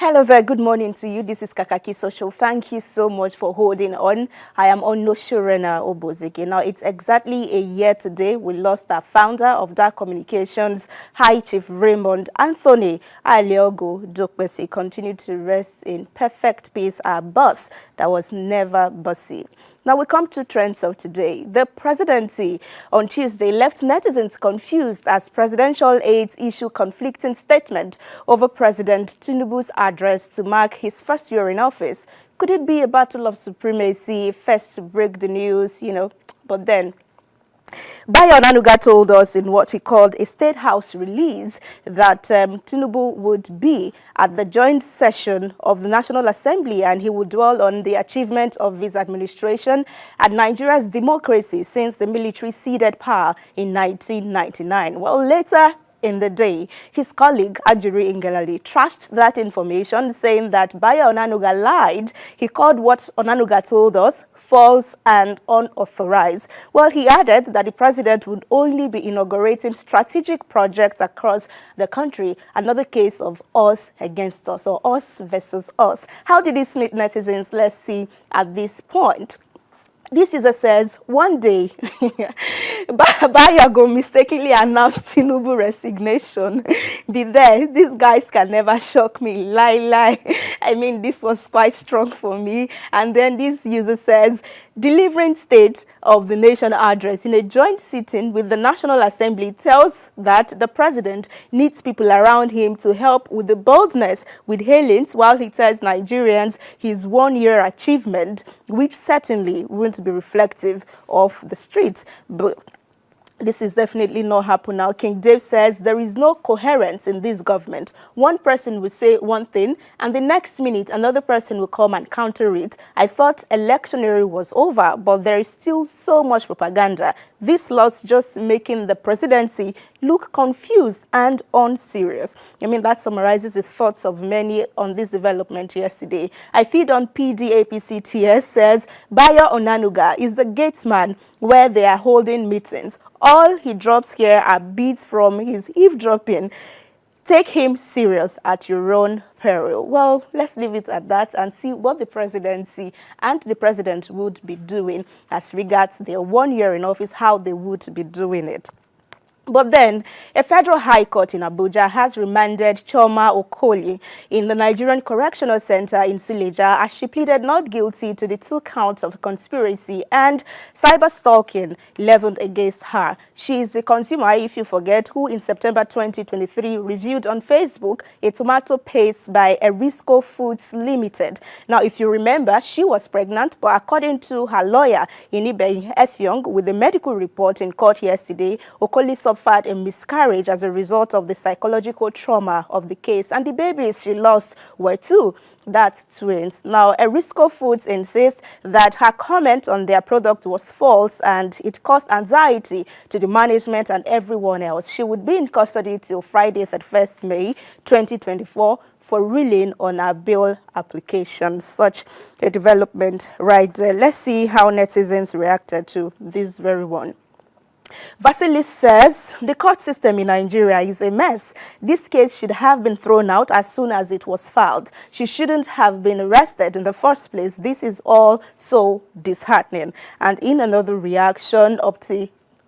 Hello there, good morning to you. This is Kakaaki Social. Thank you so much for holding on. I am Onoshiorena Obozeghie. Now, it's exactly a year today we lost our founder of Dark Communications, High Chief Raymond Anthony Aliogo Dokpesi. Continued to rest in perfect peace, our boss that was never bossy. Now we come to trends of today. The presidency on Tuesday left netizens confused as presidential aides issue conflicting statement over President Tinubu's address to mark his first year in office. Could it be a battle of supremacy, first to break the news, but then VIO told us in what he called a State House release that Tinubu would be at the joint session of the National Assembly and he would dwell on the achievement of his administration and Nigeria's democracy since the military ceded power in 1999. Well, later in the day, his colleague Ajuri Ngelale trashed that information, saying that VIO lied. He called what Onanuga told us false and unauthorized. Well, he added that the president would only be inaugurating strategic projects across the country, another case of us against us, or us versus us. How did he smith netizens? Let's see at this point. This user says, one day, Bayago mistakenly announced Tinubu resignation. Be there, these guys can never shock me. Lie. I mean, this was quite strong for me. And then this user says, delivering State of the Nation address in a joint sitting with the National Assembly tells that the president needs people around him to help with the boldness with hailings while he tells Nigerians his one-year achievement, which certainly won't be reflective of the streets. But this is definitely not happening now. King Dave says there is no coherence in this government. One person will say one thing and the next minute another person will come and counter it. I thought electioneering was over, but there is still so much propaganda. This lot's just making the presidency look confused and unserious. I mean, that summarizes the thoughts of many on this development yesterday. I feed on PDAPCTS says, Bayo Onanuga is the gatesman where they are holding meetings. All he drops here are beats from his eavesdropping. Take him serious at your own peril. Well, let's leave it at that and see what the presidency and the president would be doing as regards their 1 year in office, how they would be doing it. But then, a federal high court in Abuja has remanded Chioma Okoli in the Nigerian Correctional Center in Suleja as she pleaded not guilty to the 2 counts of conspiracy and cyber stalking leveled against her. She is the consumer, if you forget, who in September 2023 reviewed on Facebook a tomato paste by Eriscos Foods Limited. Now, if you remember, she was pregnant, but according to her lawyer, Inibe Effiong, with the medical report in court yesterday, Okoli suffered a miscarriage as a result of the psychological trauma of the case, and the babies she lost were 2. That's twins. Now, Eriscos Foods insists that her comment on their product was false and it caused anxiety to the management and everyone else. She would be in custody till Friday, 31st May 2024 for ruling on her bail application. Such a development right there. Let's see how netizens reacted to this very one. Vasilis says the court system in Nigeria is a mess. This case should have been thrown out as soon as it was filed. She shouldn't have been arrested in the first place. This is all so disheartening. And in another reaction,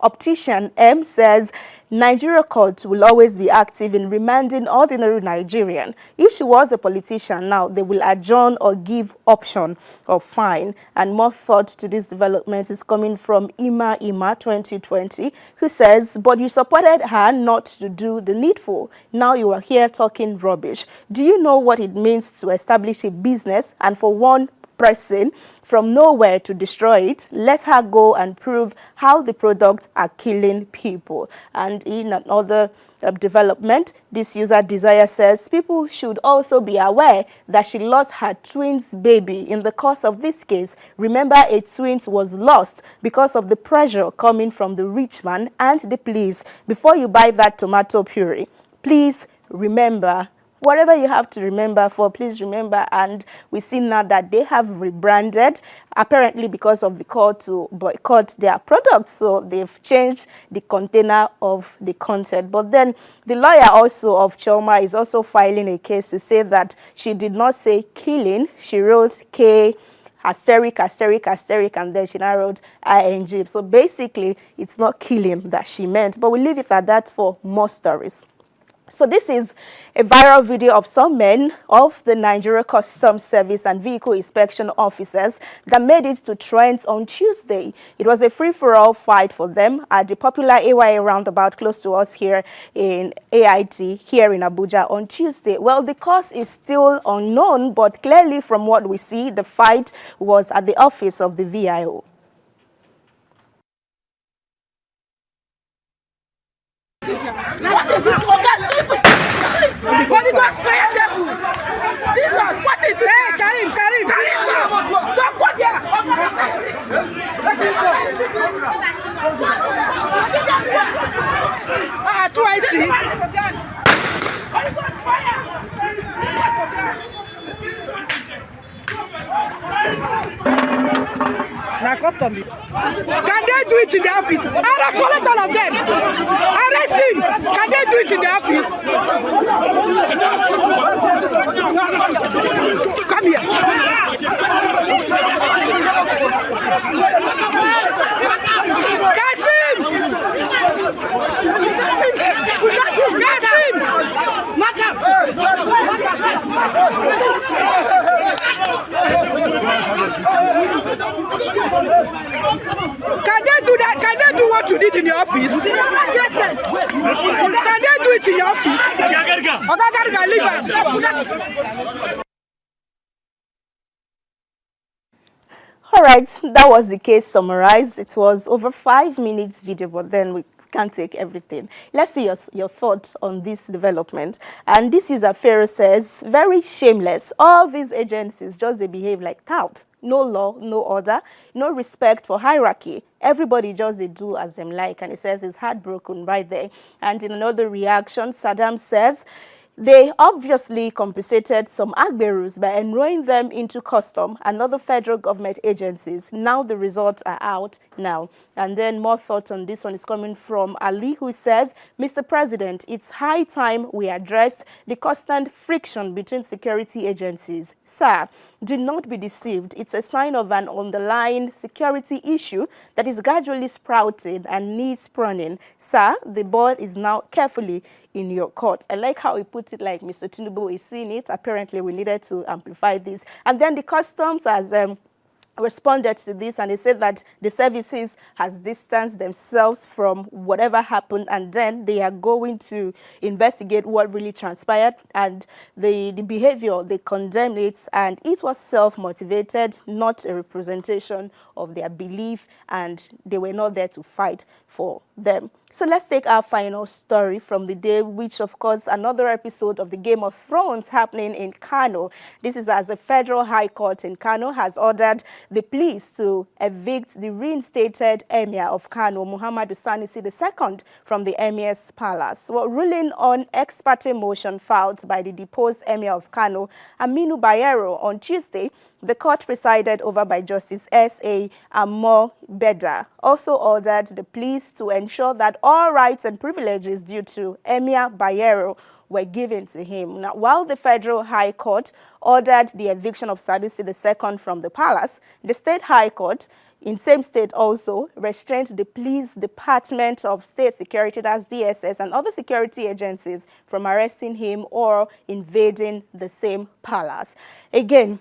Optician M says Nigeria court will always be active in remanding ordinary Nigerian. If she was a politician now, they will adjourn or give option or fine. And more thought to this development is coming from Ima 2020, who says, but you supported her not to do the needful. Now you are here talking rubbish. Do you know what it means to establish a business and for one person from nowhere to destroy it? Let her go and prove how the products are killing people. And in another development, this user Desire says people should also be aware that she lost her twins baby in the course of this case. Remember, a twins was lost because of the pressure coming from the rich man and the police. Before you buy that tomato puree, please remember whatever you have to remember for, please remember. And we see now that they have rebranded, apparently because of the call to boycott their products. So they've changed the container of the content. But then the lawyer also of Chioma is also filing a case to say that she did not say killing. She wrote K, asterisk, asterisk, asterisk, and then she now wrote ing. So basically, it's not killing that she meant. But we'll leave it at that for more stories. So this is a viral video of some men of the Nigeria Customs Service and Vehicle Inspection Officers that made it to trends on Tuesday. It was a free-for-all fight for them at the popular AYA roundabout close to us here in AIT, here in Abuja on Tuesday. Well, the cause is still unknown, but clearly from what we see, the fight was at the office of the VIO. What is this? Holy Ghost fire devil! Jesus, what is this? Hey, Karim! Don't go there! Twice. Holy Ghost fire! Now custom. Can they do it in the office? I'll collect all of them. Arrest him. Can they do it in the office? Come here. Kasim! Can they do that? Can they do what you did in your office? Can they do it in your office? All right, that was the case summarized. It was over 5 minutes video, but then we can't take everything. Let's see your thoughts on this development. And this user Pharaoh says, very shameless. All these agencies just they behave like touts. No law, no order, no respect for hierarchy. Everybody just they do as them like. And he says he's heartbroken right there. And in another reaction, Saddam says, they obviously compensated some Agberus by enrolling them into custom and other federal government agencies. Now the results are out now. And then more thoughts on this one is coming from Ali, who says, Mr. President, it's high time we address the constant friction between security agencies. Sir, do not be deceived. It's a sign of an underlying security issue that is gradually sprouting and needs pruning. Sir, the ball is now carefully in your court. I like how he put it, like Mr. Tinubu is seeing it. Apparently, we needed to amplify this. And then the customs has responded to this, and they said that the services has distanced themselves from whatever happened, and then they are going to investigate what really transpired, and the behavior, they condemned it, and it was self-motivated, not a representation of their belief, and they were not there to fight for them. So let's take our final story from the day, which of course another episode of the Game of Thrones happening in Kano. This is as the Federal High Court in Kano has ordered the police to evict the reinstated Emir of Kano, Muhammadu Sanusi II, from the Emir's palace. Well, ruling on ex parte motion filed by the deposed Emir of Kano, Aminu Bayero, on Tuesday, the court presided over by Justice S.A. Amo Beda also ordered the police to ensure that all rights and privileges due to Emir Bayero were given to him. Now, while the Federal High Court ordered the eviction of Sanusi II from the palace, the State High Court in same state also restrained the Police Department of State Security, that's DSS, and other security agencies from arresting him or invading the same palace. Again,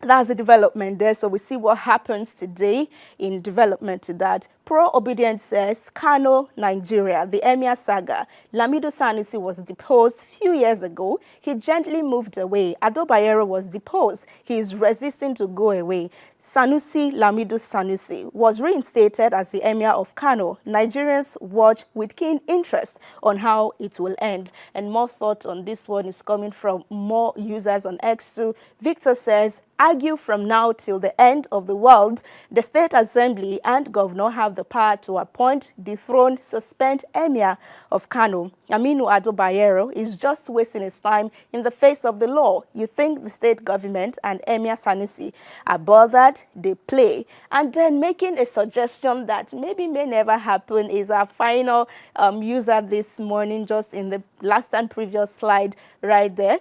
that's the development there. So we see what happens today in development to that. Pro-Obedience says, Kano, Nigeria, the Emir saga. Lamido Sanusi was deposed a few years ago. He gently moved away. Ado Bayero was deposed. He is resisting to go away. Sanusi, Lamido Sanusi, was reinstated as the Emir of Kano. Nigerians watch with keen interest on how it will end. And more thought on this one is coming from more users on X too. Victor says, argue from now till the end of the world. The State Assembly and Governor have have the power to appoint, dethrone, suspend Emir of Kano. Aminu Ado Bayero is just wasting his time in the face of the law. You think the state government and Emir Sanusi are bothered, they play. And then making a suggestion that maybe may never happen is our final user this morning, just in the last and previous slide right there,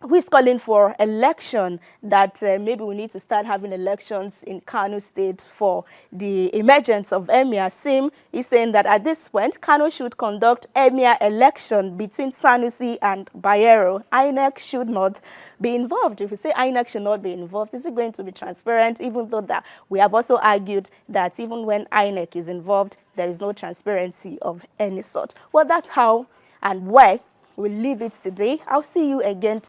who is calling for election, that maybe we need to start having elections in Kano State for the emergence of Emir. Sim is saying that at this point, Kano should conduct Emir election between Sanusi and Bayero. INEC should not be involved. If we say INEC should not be involved, is it going to be transparent? Even though that we have also argued that even when INEC is involved, there is no transparency of any sort. Well, that's how and why we'll leave it today. I'll see you again.